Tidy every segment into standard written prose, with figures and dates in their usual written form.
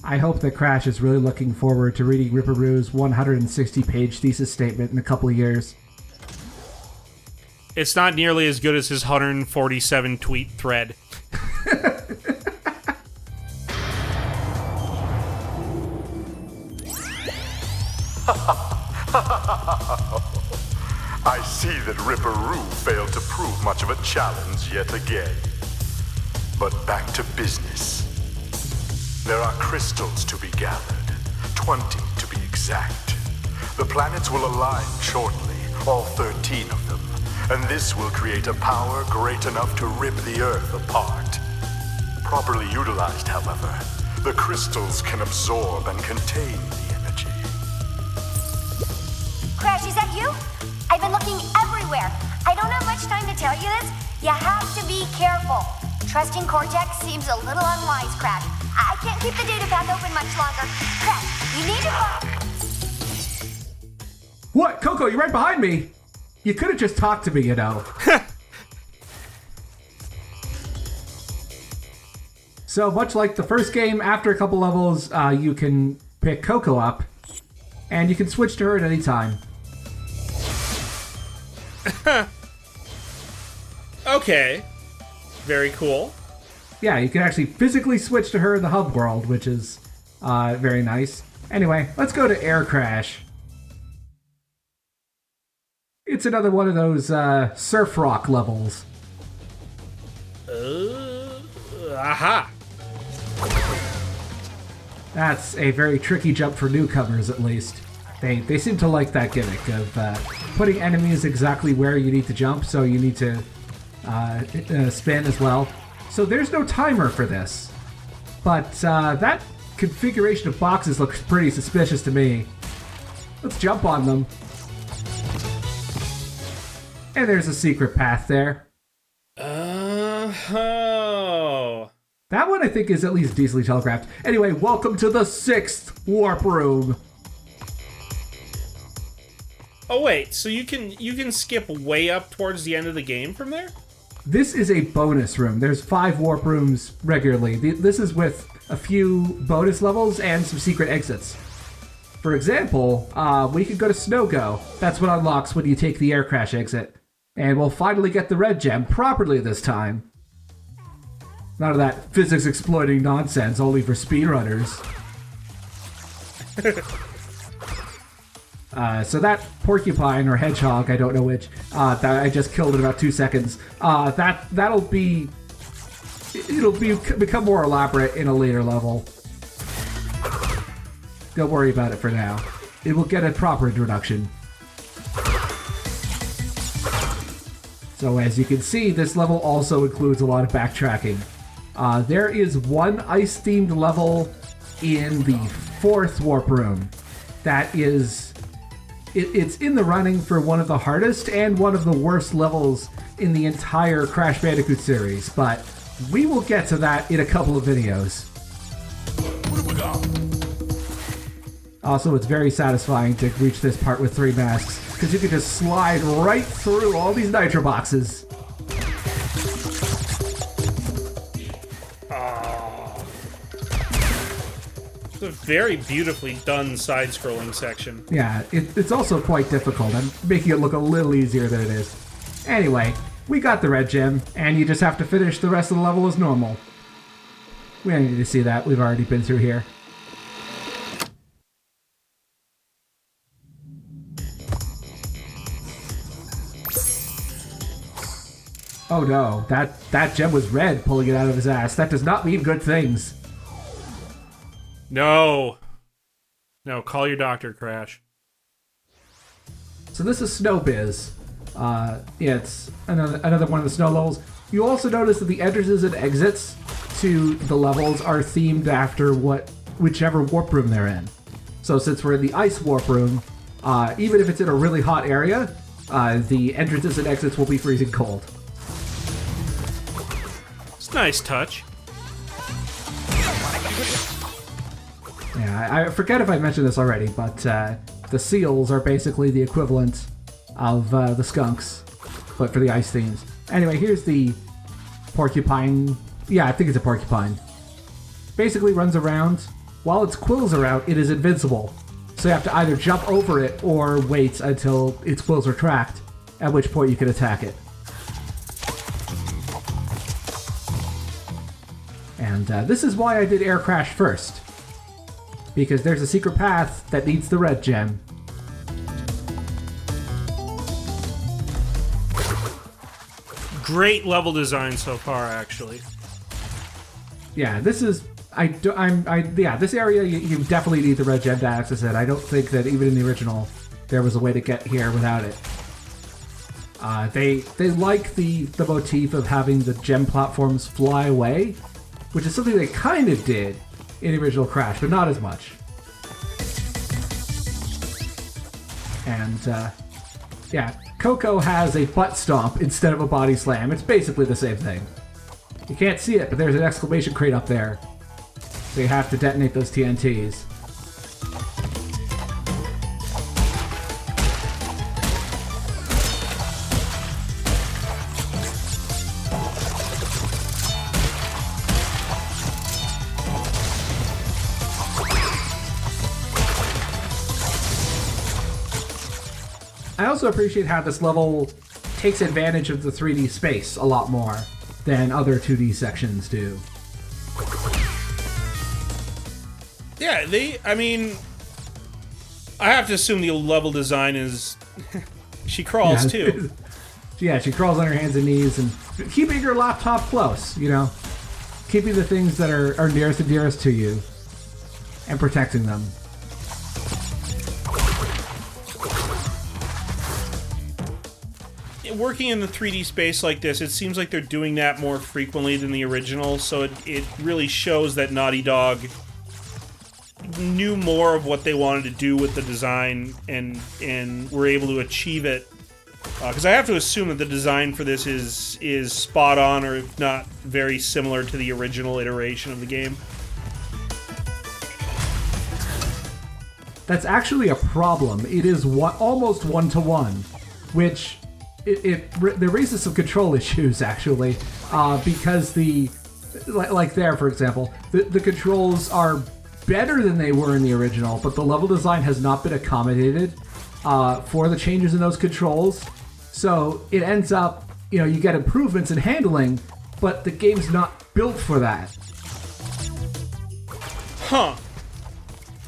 I hope that Crash is really looking forward to reading Ripperoo's 160-page thesis statement in a couple of years. It's not nearly as good as his 147-tweet thread. I see that Ripperoo failed to prove much of a challenge yet again. But back to business. There are crystals to be gathered, 20 to be exact. The planets will align shortly, all 13 of them, and this will create a power great enough to rip the Earth apart. Properly utilized, however, the crystals can absorb and contain the energy. Crash, is that you? I've been looking everywhere. I don't have much time to tell you this. You have to be careful. Trusting Cortex seems a little unwise, Crash. I can't keep the data path open much longer. Crash, you need to... What? Coco, you're right behind me! You could have just talked to me, you know. So, much like the first game, after a couple levels, you can pick Coco up, and you can switch to her at any time. Okay. Very cool. Yeah, you can actually physically switch to her in the hub world, which is very nice. Anyway, let's go to Air Crash. It's another one of those surf rock levels. Aha! That's a very tricky jump for newcomers, at least. They seem to like that gimmick of putting enemies exactly where you need to jump, so you need to spin as well. So there's no timer for this. But that configuration of boxes looks pretty suspicious to me. Let's jump on them. And there's a secret path there. Oh. That one I think is at least decently telegraphed. Anyway, welcome to the 6th warp room. Oh wait, so you can skip way up towards the end of the game from there? This is a bonus room. There's 5 warp rooms regularly. This is with a few bonus levels and some secret exits. For example, we could go to Snow Go. That's what unlocks when you take the Air Crash exit. And we'll finally get the red gem properly this time. None of that physics-exploiting nonsense, only for speedrunners. So that porcupine or hedgehog, I don't know which, that I just killed in about 2 seconds. It'll become more elaborate in a later level. Don't worry about it for now. It will get a proper introduction. So as you can see, this level also includes a lot of backtracking. There is one ice-themed level in the 4th warp room that is... It's in the running for one of the hardest and one of the worst levels in the entire Crash Bandicoot series, but we will get to that in a couple of videos. Also, it's very satisfying to reach this part with 3 masks, because you can just slide right through all these nitro boxes. It's a very beautifully done side-scrolling section. Yeah, it's also quite difficult. I'm making it look a little easier than it is. Anyway, we got the red gem, and you just have to finish the rest of the level as normal. We don't need to see that. We've already been through here. Oh no, that gem was red pulling it out of his ass. That does not mean good things. No, call your doctor, Crash. So this is Snow Biz. Yeah, it's another one of the snow levels. You also notice that the entrances and exits to the levels are themed after whichever warp room they're in. So since we're in the ice warp room, even if it's in a really hot area, the entrances and exits will be freezing cold. It's a nice touch. Yeah, I forget if I mentioned this already, but the seals are basically the equivalent of the skunks, but for the ice themes. Anyway, here's the porcupine. Yeah, I think it's a porcupine. Basically runs around while its quills are out, it is invincible. So you have to either jump over it or wait until its quills retract, at which point you can attack it. And this is why I did Air Crash first. Because there's a secret path that needs the red gem. Great level design so far, actually. Yeah, this is... this area, you definitely need the red gem to access it. I don't think that even in the original, there was a way to get here without it. They like the motif of having the gem platforms fly away, which is something they kind of did in the original Crash, but not as much. And, yeah, Coco has a butt stomp instead of a body slam. It's basically the same thing. You can't see it, but there's an exclamation crate up there. So you have to detonate those TNTs. I also appreciate how this level takes advantage of the 3D space a lot more than other 2D sections do. Yeah, I have to assume the level design is... she crawls, too. Yeah, she crawls on her hands and knees, and keeping her laptop close, you know? Keeping the things that are nearest and dearest to you, and protecting them. Working in the 3D space like this, it seems like they're doing that more frequently than the original, so it really shows that Naughty Dog knew more of what they wanted to do with the design and were able to achieve it. Because I have to assume that the design for this is spot on, or if not very similar to the original iteration of the game. That's actually a problem. It is almost one-to-one, which there raises some control issues, actually, because like there, for example, the controls are better than they were in the original, but the level design has not been accommodated for the changes in those controls. So it ends up, you get improvements in handling, but the game's not built for that. Huh.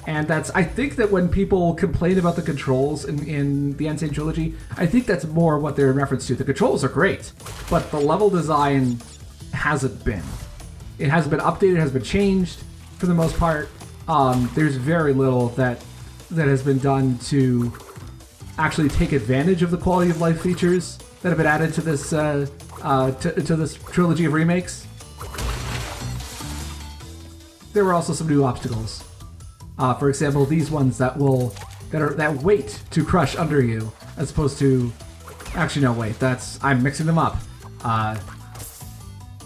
And I think that when people complain about the controls in the Sane Trilogy, I think that's more what they're in reference to. The controls are great, but the level design hasn't been. It hasn't been updated, it hasn't been changed for the most part. There's very little that has been done to actually take advantage of the quality of life features that have been added to this to this trilogy of remakes. There were also some new obstacles. For example, these ones that wait to crush under you, as opposed to... Actually, no, wait. I'm mixing them up.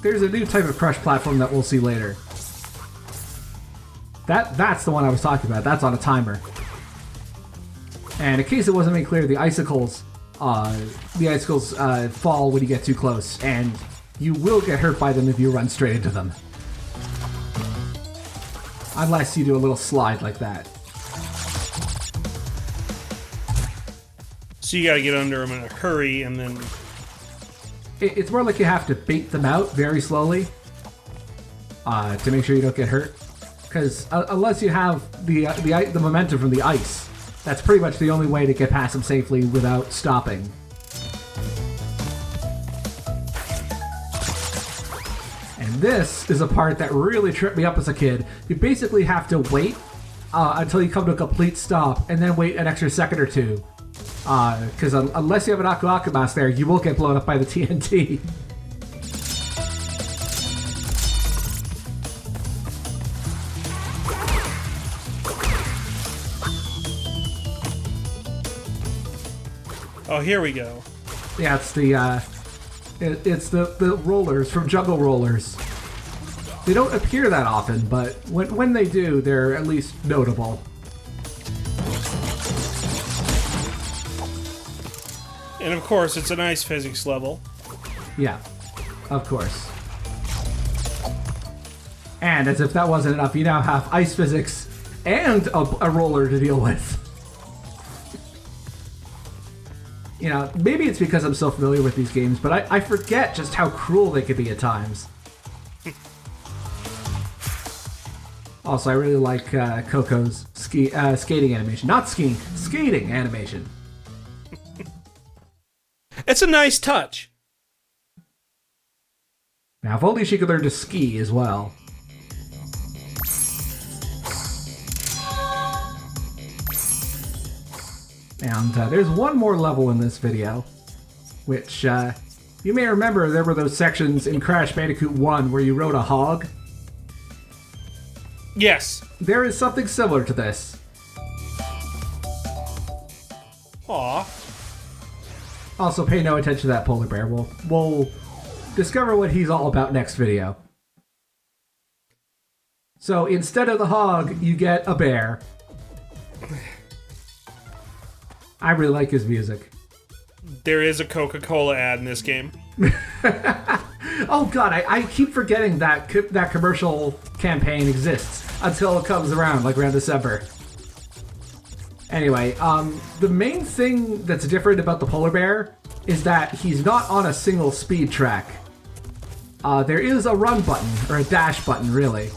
There's a new type of crush platform that we'll see later. That's the one I was talking about. That's on a timer. And in case it wasn't made clear, the icicles fall when you get too close, and you will get hurt by them if you run straight into them. Unless you do a little slide like that. So you gotta get under them in a hurry, and then... It's more like you have to bait them out very slowly to make sure you don't get hurt. Because unless you have the momentum from the ice, that's pretty much the only way to get past them safely without stopping. And this is a part that really tripped me up as a kid. You basically have to wait until you come to a complete stop, and then wait an extra second or two. Because unless you have an Aku Aku Mask there, you will get blown up by the TNT. Oh, here we go. Yeah, it's the rollers from Jungle Rollers. They don't appear that often, but when they do, they're at least notable. And of course, it's a nice physics level. Yeah, of course. And as if that wasn't enough, you now have ice physics and a roller to deal with. You know, maybe it's because I'm so familiar with these games, but I forget just how cruel they could be at times. Also, I really like Coco's skating animation. Not skiing, skating animation. It's a nice touch. Now, if only she could learn to ski as well. And there's one more level in this video, which you may remember there were those sections in Crash Bandicoot 1 where you rode a hog. Yes. There is something similar to this. Aw. Also, pay no attention to that polar bear. We'll discover what he's all about next video. So instead of the hog, you get a bear. I really like his music. There is a Coca-Cola ad in this game. Oh god, I keep forgetting that commercial campaign exists until it comes around, like around December. Anyway, the main thing that's different about the polar bear is that he's not on a single speed track. There is a run button, or a dash button, really.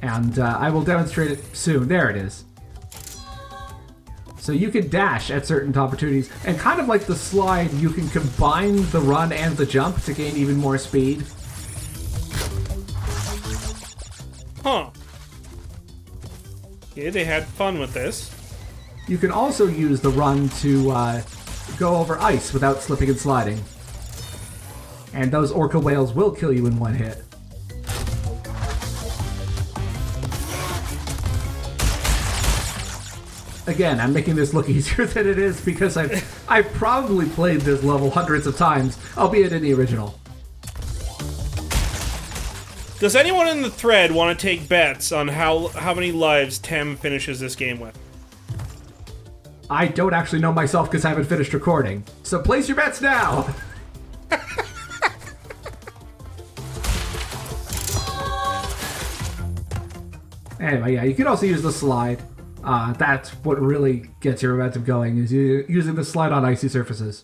And I will demonstrate it soon. There it is. So you can dash at certain opportunities, and kind of like the slide, you can combine the run and the jump to gain even more speed. Huh. Yeah, they had fun with this. You can also use the run to go over ice without slipping and sliding. And those orca whales will kill you in one hit. Again, I'm making this look easier than it is because I've probably played this level hundreds of times, albeit in the original. Does anyone in the thread want to take bets on how many lives Tem finishes this game with? I don't actually know myself because I haven't finished recording. So place your bets now! Anyway, yeah, you can also use the slide. That's what really gets your momentum going, is using the slide on icy surfaces.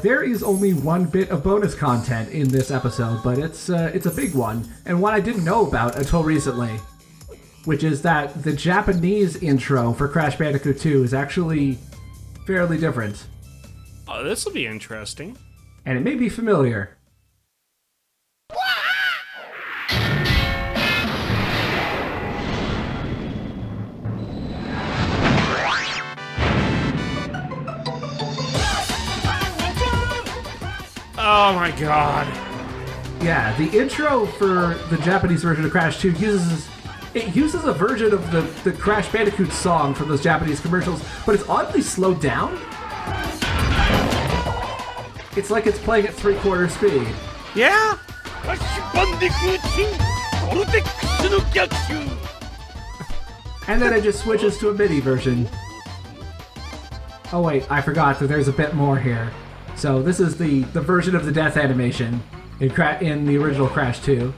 There is only one bit of bonus content in this episode, but it's a big one, and one I didn't know about until recently, which is that the Japanese intro for Crash Bandicoot 2 is actually fairly different. Oh, this will be interesting. And it may be familiar. Oh my god. Yeah, the intro for the Japanese version of Crash 2 uses a version of the Crash Bandicoot song from those Japanese commercials, but it's oddly slowed down. It's like it's playing at 3/4 speed. Yeah? And then it just switches to a MIDI version. Oh wait, I forgot that there's a bit more here. So this is the version of the death animation in the original Crash 2.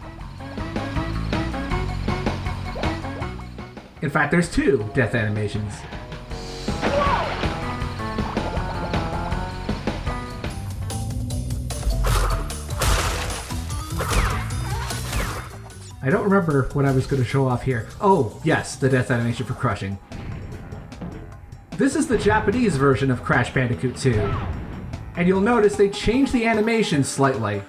In fact, there's 2 death animations. I don't remember what I was going to show off here. Oh, yes, the death animation for crushing. This is the Japanese version of Crash Bandicoot 2. And you'll notice they changed the animation slightly.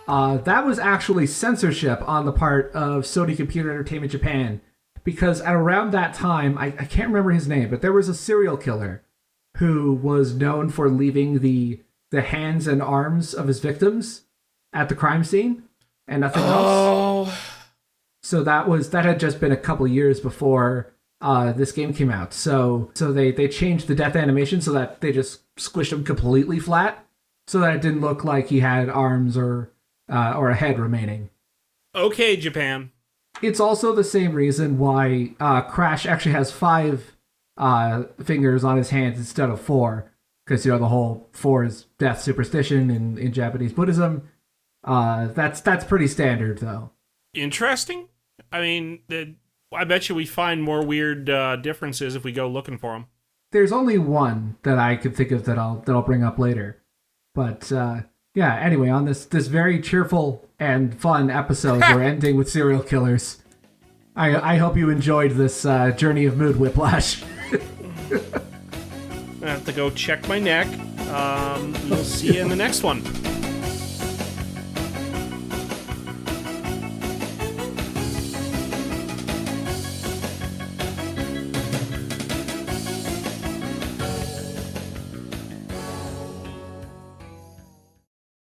That was actually censorship on the part of Sony Computer Entertainment Japan. Because at around that time, I can't remember his name, but there was a serial killer who was known for leaving the hands and arms of his victims at the crime scene and nothing else. So that had just been a couple years before this game came out. So they changed the death animation so that they just squished him completely flat, so that it didn't look like he had arms or a head remaining. Okay, Japan. It's also the same reason why Crash actually has 5 fingers on his hands instead of 4, because the whole 4 is death superstition in Japanese Buddhism. That's pretty standard though. Interesting. I mean, I bet you we find more weird differences if we go looking for them. There's only one that I could think of that I'll bring up later. But yeah, anyway, on this very cheerful and fun episode, we're ending with serial killers. I hope you enjoyed this journey of mood whiplash. I have to go check my neck. We'll see you in the next one.